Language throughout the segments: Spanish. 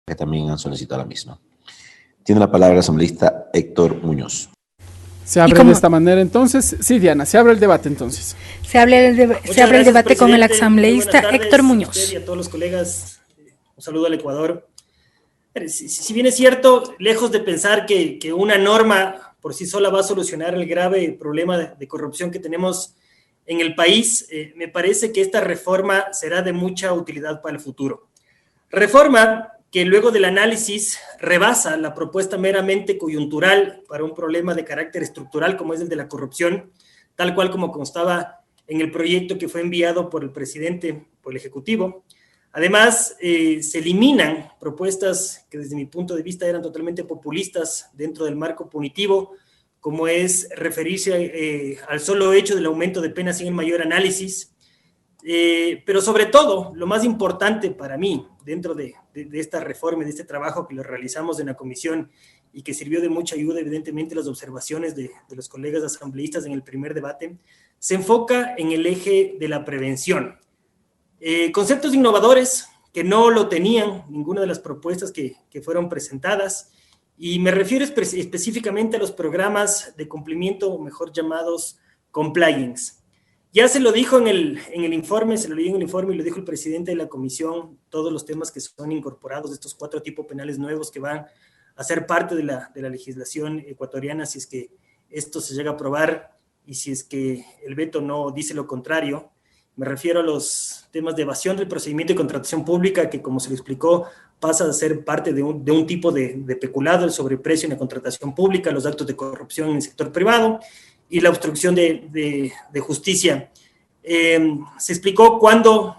que también han solicitado la misma. Tiene la palabra el asambleísta Héctor Muñoz. Se abre de esta manera entonces. Sí, Diana, se abre el debate entonces. Se abre el debate con el asambleísta Héctor Muñoz. A usted y a todos los colegas, un saludo al Ecuador. Si bien es cierto, lejos de pensar que una norma por sí sola va a solucionar el grave problema de corrupción que tenemos en el país, me parece que esta reforma será de mucha utilidad para el futuro. Reforma que luego del análisis rebasa la propuesta meramente coyuntural para un problema de carácter estructural como es el de la corrupción, tal cual como constaba en el proyecto que fue enviado por el presidente, por el Ejecutivo. Además, se eliminan propuestas que desde mi punto de vista eran totalmente populistas dentro del marco punitivo, como es referirse al solo hecho del aumento de penas sin el mayor análisis. Pero sobre todo, lo más importante para mí, dentro de esta reforma, de este trabajo que lo realizamos en la comisión y que sirvió de mucha ayuda, evidentemente, las observaciones de los colegas asambleístas en el primer debate, se enfoca en el eje de la prevención. Conceptos innovadores que no lo tenían ninguna de las propuestas que fueron presentadas, y me refiero específicamente a los programas de cumplimiento, o mejor llamados compliance. Ya se lo dijo en el informe, se lo leí en el informe y lo dijo el presidente de la comisión, todos los temas que son incorporados de estos 4 tipos penales nuevos que van a ser parte de la legislación ecuatoriana, si es que esto se llega a aprobar y si es que el veto no dice lo contrario. Me refiero a los temas de evasión del procedimiento de contratación pública, que como se lo explicó, pasa a ser parte de un tipo de peculado, el sobreprecio en la contratación pública, los actos de corrupción en el sector privado y la obstrucción de justicia. Se explicó cuándo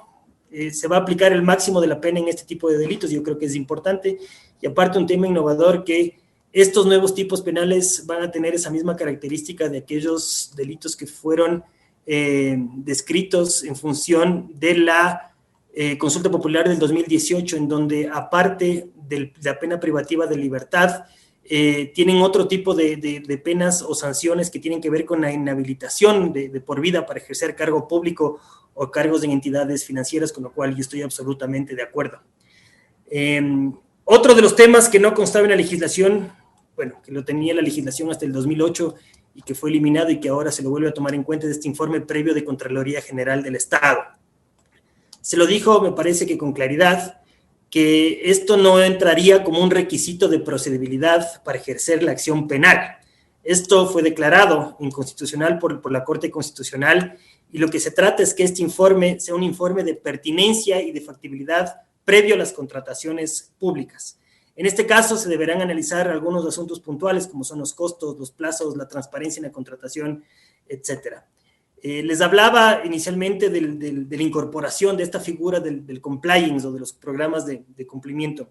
se va a aplicar el máximo de la pena en este tipo de delitos. Yo creo que es importante, y aparte un tema innovador, que estos nuevos tipos penales van a tener esa misma característica de aquellos delitos que fueron descritos en función de la consulta popular del 2018, en donde aparte de la pena privativa de libertad, tienen otro tipo de penas o sanciones que tienen que ver con la inhabilitación de por vida para ejercer cargo público o cargos en entidades financieras, con lo cual yo estoy absolutamente de acuerdo. Otro de los temas que no constaba en la legislación, bueno, que lo tenía la legislación hasta el 2008 y que fue eliminado y que ahora se lo vuelve a tomar en cuenta de este informe previo de Contraloría General del Estado. Se lo dijo, me parece que con claridad, que esto no entraría como un requisito de procedibilidad para ejercer la acción penal. Esto fue declarado inconstitucional por la Corte Constitucional, y lo que se trata es que este informe sea un informe de pertinencia y de factibilidad previo a las contrataciones públicas. En este caso se deberán analizar algunos asuntos puntuales, como son los costos, los plazos, la transparencia en la contratación, etcétera. Les hablaba inicialmente de la incorporación de esta figura del compliance o de los programas de cumplimiento.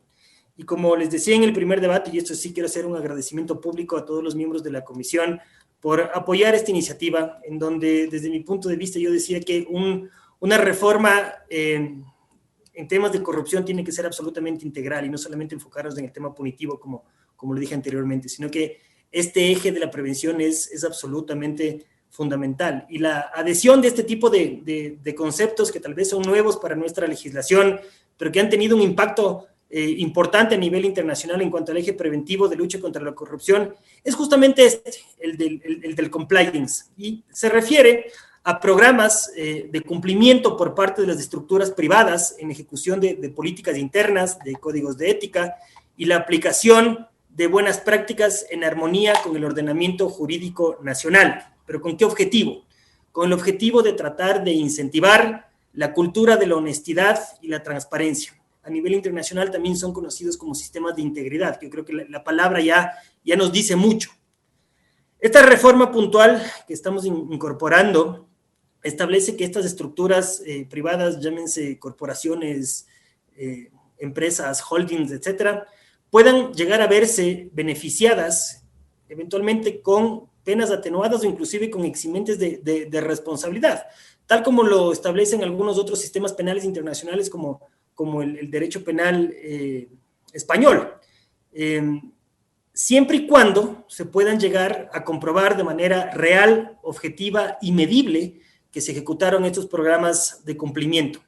Y como les decía en el primer debate, y esto sí quiero hacer un agradecimiento público a todos los miembros de la comisión por apoyar esta iniciativa, en donde desde mi punto de vista yo decía que una reforma en temas de corrupción tiene que ser absolutamente integral y no solamente enfocarnos en el tema punitivo, como lo dije anteriormente, sino que este eje de la prevención es absolutamente fundamental. Y la adhesión de este tipo de conceptos que tal vez son nuevos para nuestra legislación, pero que han tenido un impacto importante a nivel internacional en cuanto al eje preventivo de lucha contra la corrupción, es justamente el del compliance. Y se refiere a programas de cumplimiento por parte de las estructuras privadas en ejecución de políticas internas, de códigos de ética y la aplicación de buenas prácticas en armonía con el ordenamiento jurídico nacional. ¿Pero con qué objetivo? Con el objetivo de tratar de incentivar la cultura de la honestidad y la transparencia. A nivel internacional también son conocidos como sistemas de integridad, que yo creo que la palabra ya nos dice mucho. Esta reforma puntual que estamos incorporando establece que estas estructuras privadas, llámense corporaciones, empresas, holdings, etcétera, puedan llegar a verse beneficiadas eventualmente con penas atenuadas o inclusive con eximentes de responsabilidad, tal como lo establecen algunos otros sistemas penales internacionales como el derecho penal español, siempre y cuando se puedan llegar a comprobar de manera real, objetiva y medible que se ejecutaron estos programas de cumplimiento.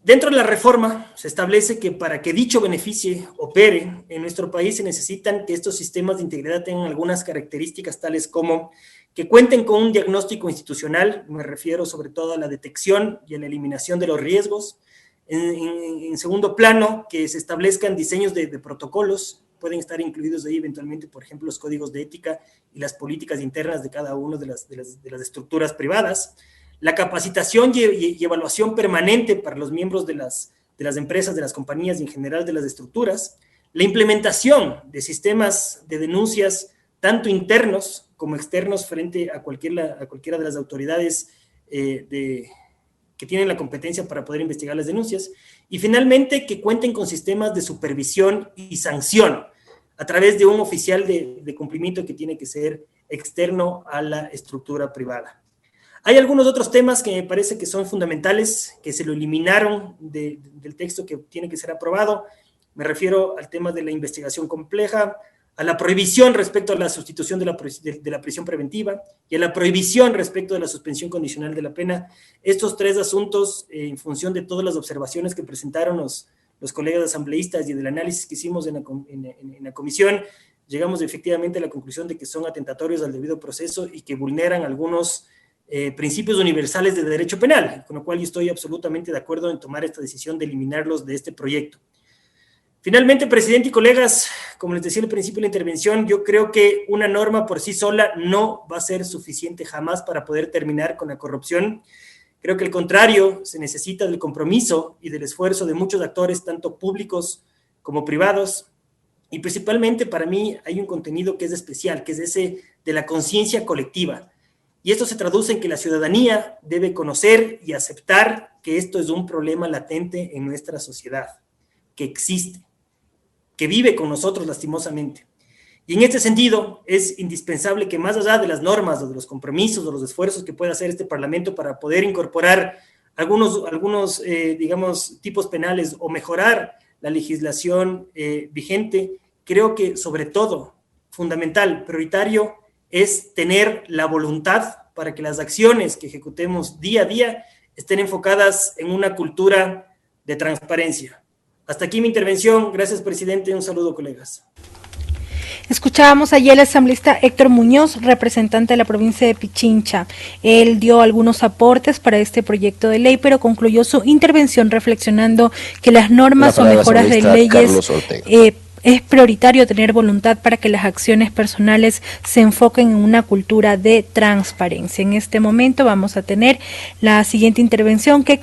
Dentro de la reforma se establece que para que dicho beneficio opere en nuestro país se necesitan que estos sistemas de integridad tengan algunas características tales como que cuenten con un diagnóstico institucional, me refiero sobre todo a la detección y a la eliminación de los riesgos. En segundo plano, que se establezcan diseños de protocolos, pueden estar incluidos ahí eventualmente, por ejemplo, los códigos de ética y las políticas internas de cada una de las estructuras privadas. La capacitación y evaluación permanente para los miembros de las empresas, de las compañías y en general de las estructuras. La implementación de sistemas de denuncias, tanto internos como externos, frente a cualquiera de las autoridades que tienen la competencia para poder investigar las denuncias. Y finalmente, que cuenten con sistemas de supervisión y sanción a través de un oficial de cumplimiento que tiene que ser externo a la estructura privada. Hay algunos otros temas que me parece que son fundamentales, que se lo eliminaron del texto que tiene que ser aprobado. Me refiero al tema de la investigación compleja, a la prohibición respecto a la sustitución de la prisión preventiva y a la prohibición respecto de la suspensión condicional de la pena. Estos tres asuntos, en función de todas las observaciones que presentaron los colegas asambleístas y del análisis que hicimos en la comisión, llegamos efectivamente a la conclusión de que son atentatorios al debido proceso y que vulneran algunos principios universales de derecho penal, con lo cual yo estoy absolutamente de acuerdo en tomar esta decisión de eliminarlos de este proyecto. Finalmente, presidente y colegas, como les decía al principio de la intervención, yo creo que una norma por sí sola no va a ser suficiente jamás para poder terminar con la corrupción. Creo que al contrario, se necesita del compromiso y del esfuerzo de muchos actores, tanto públicos como privados, y principalmente para mí hay un contenido que es especial, que es ese de la conciencia colectiva. Y esto se traduce en que la ciudadanía debe conocer y aceptar que esto es un problema latente en nuestra sociedad, que existe, que vive con nosotros lastimosamente. Y en este sentido es indispensable que más allá de las normas o de los compromisos o los esfuerzos que pueda hacer este Parlamento para poder incorporar algunos digamos, tipos penales o mejorar la legislación vigente, creo que sobre todo, fundamental, prioritario, es tener la voluntad para que las acciones que ejecutemos día a día estén enfocadas en una cultura de transparencia. Hasta aquí mi intervención. Gracias, presidente. Un saludo, colegas. Escuchábamos ayer al asambleísta Héctor Muñoz, representante de la provincia de Pichincha. Él dio algunos aportes para este proyecto de ley, pero concluyó su intervención reflexionando que las normas o mejoras de leyes es prioritario tener voluntad para que las acciones personales se enfoquen en una cultura de transparencia. En este momento vamos a tener la siguiente intervención que